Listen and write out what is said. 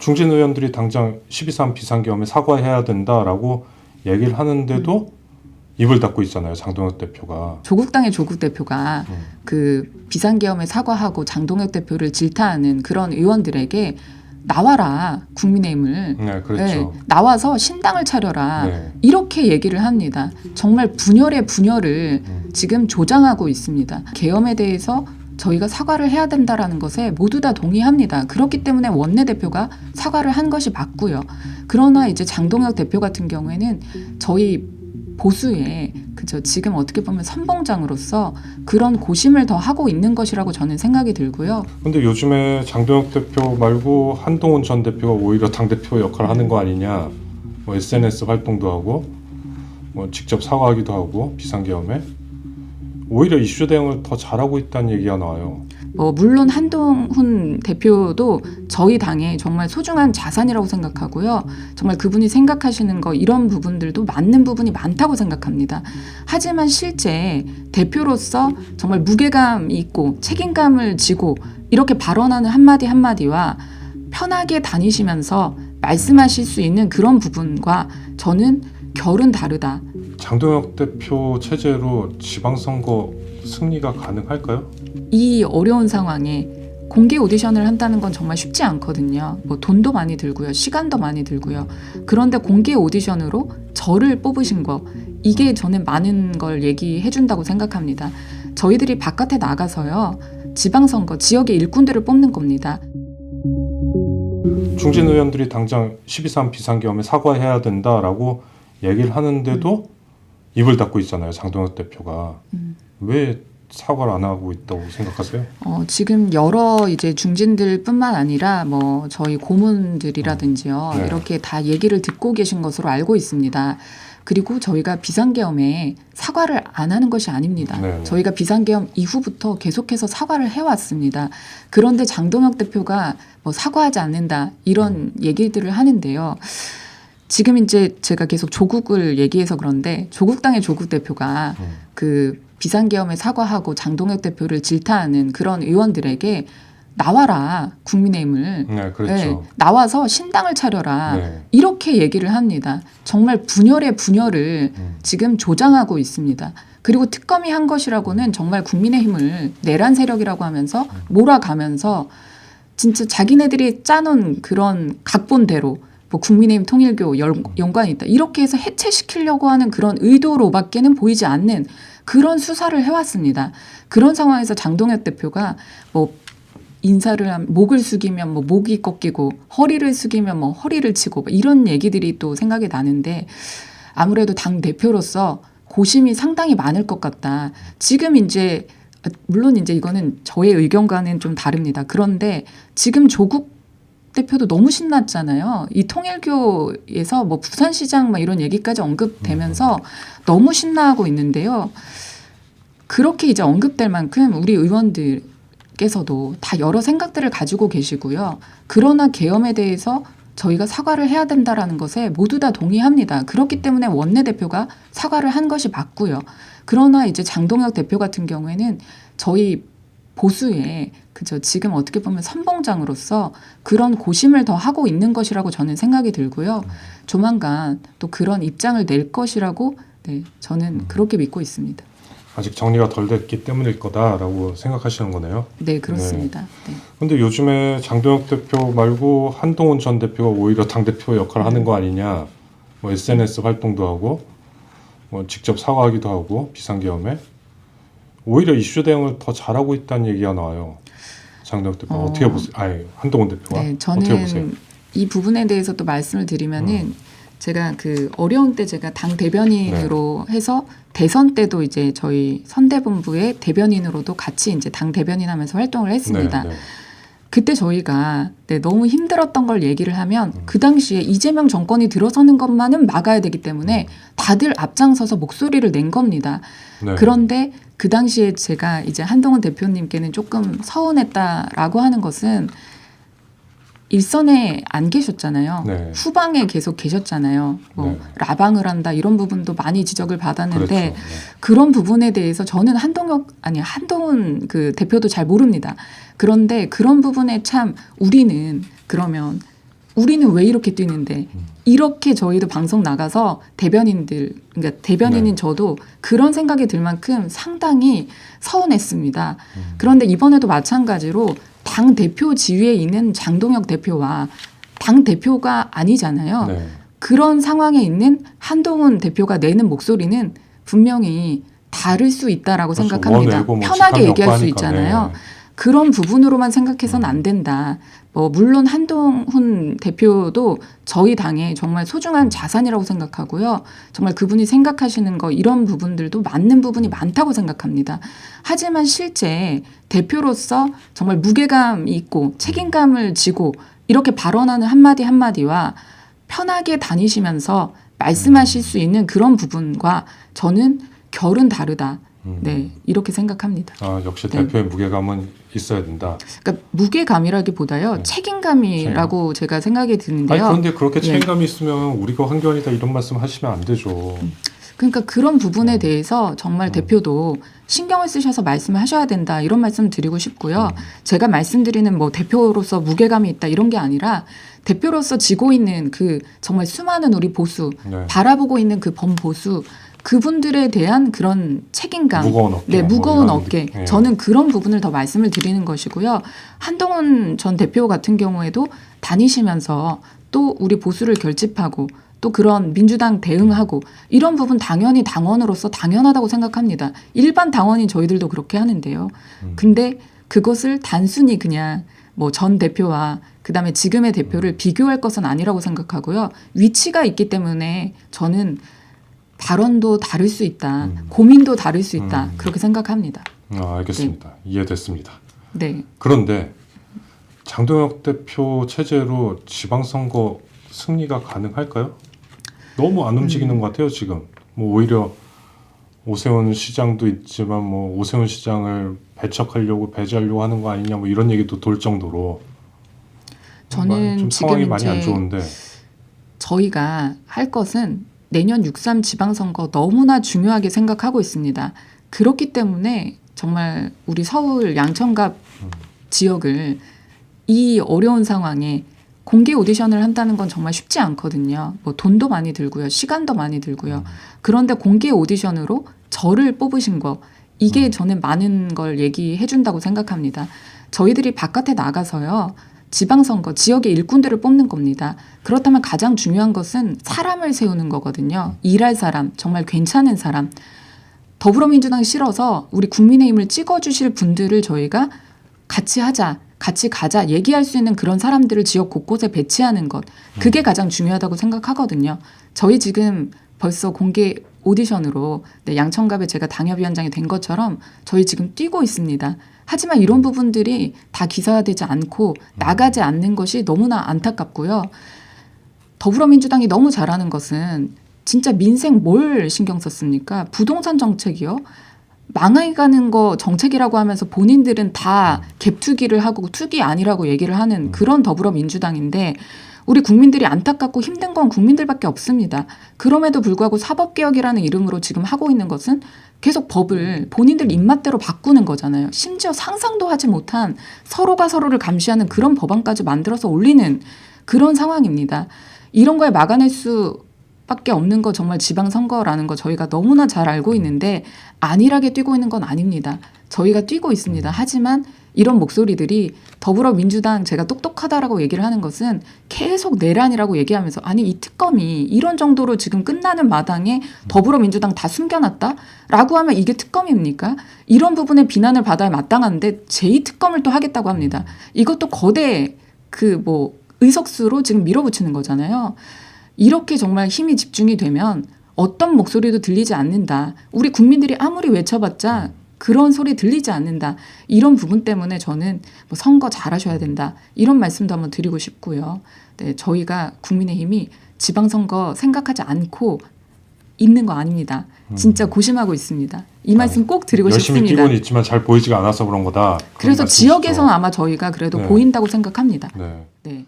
중진 의원들이 당장 12.3 비상계엄에 사과해야 된다라고 얘기를 하는데도 입을 닫고 있잖아요. 장동혁 대표가. 조국당의 조국 대표가 그 비상계엄에 사과하고 장동혁 대표를 질타하는 그런 의원들에게 나와라, 국민의힘을. 네, 그렇죠. 네, 나와서 신당을 차려라. 네. 이렇게 얘기를 합니다. 정말 분열의 분열을 지금 조장하고 있습니다. 계엄에 대해서 저희가 사과를 해야 된다라는 것에 모두 다 동의합니다. 그렇기 때문에 원내대표가 사과를 한 것이 맞고요. 그러나 이제 장동혁 대표 같은 경우에는 저희 보수의 그저 지금 어떻게 보면 선봉장으로서 그런 고심을 더 하고 있는 것이라고 저는 생각이 들고요. 근데 요즘에 장동혁 대표 말고 한동훈 전 대표가 오히려 당대표 역할을 하는 거 아니냐. 뭐 SNS 활동도 하고 뭐 직접 사과하기도 하고 비상계엄에 오히려 이슈 대응을 더 잘하고 있다는 얘기가 나와요. 물론 한동훈 대표도 저희 당의 정말 소중한 자산이라고 생각하고요. 정말 그분이 생각하시는 거 이런 부분들도 맞는 부분이 많다고 생각합니다. 하지만 실제 대표로서 정말 무게감이 있고 책임감을 지고 이렇게 발언하는 한마디 한마디와 편하게 다니시면서 말씀하실 수 있는 그런 부분과 저는 결은 다르다. 장동혁 대표 체제로 지방선거 승리가 가능할까요? 이 어려운 상황에 공개 오디션을 한다는 건 정말 쉽지 않거든요. 돈도 많이 들고요. 시간도 많이 들고요. 그런데 공개 오디션으로 저를 뽑으신 거 이게 저는 많은 걸 얘기해 준다고 생각합니다. 저희들이 바깥에 나가서요. 지방선거, 지역의 일꾼들을 뽑는 겁니다. 중진 의원들이 당장 12.3 비상계엄에 사과해야 된다라고 얘기를 하는데도 입을 닫고 있잖아요. 장동혁 대표가. 왜 사과를 안 하고 있다고 생각하세요? 지금 여러 이제 중진들뿐만 아니라 저희 고문들이라든지요. 네. 이렇게 다 얘기를 듣고 계신 것으로 알고 있습니다. 그리고 저희가 비상계엄에 사과를 안 하는 것이 아닙니다. 네. 저희가 비상계엄 이후부터 계속해서 사과를 해왔습니다. 그런데 장동혁 대표가 사과하지 않는다 이런 얘기들을 하는데요. 지금 이제 제가 계속 조국을 얘기해서 그런데 조국당의 조국 대표가 그 비상계엄에 사과하고 장동혁 대표를 질타하는 그런 의원들에게 나와라, 국민의힘을. 네, 그렇죠. 네, 나와서 신당을 차려라. 네. 이렇게 얘기를 합니다. 정말 분열의 분열을 지금 조장하고 있습니다. 그리고 특검이 한 것이라고는 정말 국민의힘을 내란 세력이라고 하면서 몰아가면서 진짜 자기네들이 짜놓은 그런 각본대로 국민의힘 통일교 연관이 있다. 이렇게 해서 해체시키려고 하는 그런 의도로밖에는 보이지 않는 그런 수사를 해왔습니다. 그런 상황에서 장동혁 대표가 인사를 하면 목을 숙이면 목이 꺾이고 허리를 숙이면 허리를 치고 이런 얘기들이 또 생각이 나는데 아무래도 당 대표로서 고심이 상당히 많을 것 같다. 지금 이제 물론 이제 이거는 저의 의견과는 좀 다릅니다. 그런데 지금 조국 대표도 너무 신났잖아요. 이 통일교에서 부산시장 이런 얘기까지 언급되면서 너무 신나하고 있는데요. 그렇게 이제 언급될 만큼 우리 의원들께서도 다 여러 생각들을 가지고 계시고요. 그러나 계엄에 대해서 저희가 사과를 해야 된다라는 것에 모두 다 동의합니다. 그렇기 때문에 원내대표가 사과를 한 것이 맞고요. 그러나 이제 장동혁 대표 같은 경우에는 저희 보수의 그저 지금 어떻게 보면 선봉장으로서 그런 고심을 더 하고 있는 것이라고 저는 생각이 들고요. 조만간 또 그런 입장을 낼 것이라고 저는 그렇게 믿고 있습니다. 아직 정리가 덜 됐기 때문일 거다라고 생각하시는 거네요. 네, 그렇습니다. 근데 요즘에 장동혁 대표 말고 한동훈 전 대표가 오히려 당대표 역할을 하는 거 아니냐. 뭐 SNS 활동도 하고 뭐 직접 사과하기도 하고 비상계엄에 오히려 이슈 대응을 더 잘하고 있다는 얘기가 나와요. 장동혁 대표 어떻게 보세요? 한동훈 대표가 어떻게 보세요? 저는 이 부분에 대해서 또 말씀을 드리면은 제가 그 어려운 때 제가 당 대변인으로 해서 대선 때도 이제 저희 선대본부의 대변인으로도 같이 이제 당 대변인 하면서 활동을 했습니다. 네. 그때 저희가 너무 힘들었던 걸 얘기를 하면 그 당시에 이재명 정권이 들어서는 것만은 막아야 되기 때문에 다들 앞장서서 목소리를 낸 겁니다. 네. 그런데 그 당시에 제가 이제 한동훈 대표님께는 조금 서운했다라고 하는 것은 일선에 안 계셨잖아요. 네. 후방에 계속 계셨잖아요. 라방을 한다 이런 부분도 많이 지적을 받았는데 그렇죠. 그런 부분에 대해서 저는 한동훈 그 대표도 잘 모릅니다. 그런데 그런 부분에 참 우리는 그러면 우리는 왜 이렇게 뛰는데 이렇게 저희도 방송 나가서 대변인들 그러니까 대변인인 네. 저도 그런 생각이 들 만큼 상당히 서운했습니다. 그런데 이번에도 마찬가지로 당 대표 지위에 있는 장동혁 대표와 당 대표가 아니잖아요. 네. 그런 상황에 있는 한동훈 대표가 내는 목소리는 분명히 다를 수 있다라고 그렇죠. 생각합니다. 원외고 뭐 편하게 직함이 얘기할 없고 수 하니까. 있잖아요. 네. 그런 부분으로만 생각해서는 안 된다. 물론 한동훈 대표도 저희 당의 정말 소중한 자산이라고 생각하고요. 정말 그분이 생각하시는 거 이런 부분들도 맞는 부분이 많다고 생각합니다. 하지만 실제 대표로서 정말 무게감이 있고 책임감을 지고 이렇게 발언하는 한마디 한마디와 편하게 다니시면서 말씀하실 수 있는 그런 부분과 저는 결은 다르다. 네, 이렇게 생각합니다. 아, 역시 네. 대표의 무게감은 있어야 된다. 그러니까 무게감이라기보다요, 네. 책임감이라고 제가 생각이 아니, 드는데요. 그런데 그렇게 네. 책임감이 있으면 우리가 환경이다 이런 말씀 하시면 안 되죠. 그러니까 그런 부분에 대해서 정말 대표도 신경을 쓰셔서 말씀을 하셔야 된다 이런 말씀 드리고 싶고요. 제가 말씀드리는 뭐 대표로서 무게감이 있다 이런 게 아니라 대표로서 지고 있는 그 정말 수많은 우리 보수 네. 바라보고 있는 그 범보수 그분들에 대한 그런 책임감, 무거운 어깨. 네, 무거운 뭐 이런, 어깨. 예. 저는 그런 부분을 더 말씀을 드리는 것이고요. 한동훈 전 대표 같은 경우에도 다니시면서 또 우리 보수를 결집하고 또 그런 민주당 대응하고 이런 부분 당연히 당원으로서 당연하다고 생각합니다. 일반 당원인 저희들도 그렇게 하는데요. 근데 그것을 단순히 그냥 뭐 전 대표와 그다음에 지금의 대표를 비교할 것은 아니라고 생각하고요. 위치가 있기 때문에 저는 발언도 다를 수 있다. 고민도 다를 수 있다. 그렇게 생각합니다. 아, 알겠습니다. 이해됐습니다. 네. 그런데 장동혁 대표 체제로 지방선거 승리가 가능할까요? 너무 안 움직이는 것 같아요, 지금. 뭐 오히려 오세훈 시장도 있지만 뭐 오세훈 시장을 배척하려고 배제하려고 하는 거 아니냐 뭐 이런 얘기도 돌 정도로 저는 좀 지금 상황이 많이 안 이제 좋은데 저희가 할 것은 내년 6.3 지방선거 너무나 중요하게 생각하고 있습니다. 그렇기 때문에 정말 우리 서울 양천갑 지역을 이 어려운 상황에 공개 오디션을 한다는 건 정말 쉽지 않거든요. 뭐 돈도 많이 들고요. 시간도 많이 들고요. 그런데 공개 오디션으로 저를 뽑으신 거 이게 저는 많은 걸 얘기해 준다고 생각합니다. 저희들이 바깥에 나가서요. 지방선거, 지역의 일꾼들을 뽑는 겁니다. 그렇다면 가장 중요한 것은 사람을 세우는 거거든요. 일할 사람, 정말 괜찮은 사람. 더불어민주당이 싫어서 우리 국민의힘을 찍어주실 분들을 저희가 같이 하자, 같이 가자 얘기할 수 있는 그런 사람들을 지역 곳곳에 배치하는 것. 그게 가장 중요하다고 생각하거든요. 저희 지금 벌써 공개 오디션으로 양천갑에 제가 당협위원장이 된 것처럼 저희 지금 뛰고 있습니다. 하지만 이런 부분들이 다 기사화되지 않고 나가지 않는 것이 너무나 안타깝고요. 더불어민주당이 너무 잘하는 것은 진짜 민생 뭘 신경 썼습니까? 부동산 정책이요? 망해가는 거 정책이라고 하면서 본인들은 다 갭투기를 하고 투기 아니라고 얘기를 하는 그런 더불어민주당인데 우리 국민들이 안타깝고 힘든 건 국민들밖에 없습니다. 그럼에도 불구하고 사법개혁이라는 이름으로 지금 하고 있는 것은 계속 법을 본인들 입맛대로 바꾸는 거잖아요. 심지어 상상도 하지 못한 서로가 서로를 감시하는 그런 법안까지 만들어서 올리는 그런 상황입니다. 이런 거에 막아낼 수밖에 없는 거 정말 지방선거라는 거 저희가 너무나 잘 알고 있는데 안일하게 뛰고 있는 건 아닙니다. 저희가 뛰고 있습니다. 하지만 이런 목소리들이 더불어민주당 제가 똑똑하다라고 얘기를 하는 것은 계속 내란이라고 얘기하면서 아니 이 특검이 이런 정도로 지금 끝나는 마당에 더불어민주당 다 숨겨놨다라고 하면 이게 특검입니까? 이런 부분에 비난을 받아야 마땅한데 제2특검을 또 하겠다고 합니다. 이것도 거대 그 뭐 의석수로 지금 밀어붙이는 거잖아요. 이렇게 정말 힘이 집중이 되면 어떤 목소리도 들리지 않는다. 우리 국민들이 아무리 외쳐봤자 그런 소리 들리지 않는다. 이런 부분 때문에 저는 뭐 선거 잘하셔야 된다. 이런 말씀도 한번 드리고 싶고요. 네, 저희가 국민의힘이 지방선거 생각하지 않고 있는 거 아닙니다. 진짜 고심하고 있습니다. 이 말씀 꼭 드리고 열심히 싶습니다. 뛰고는 있지만 잘 보이지가 않아서 그런 거다. 그래서 그런 지역에서는 말씀이시죠. 아마 저희가 그래도 네. 보인다고 생각합니다. 네. 네.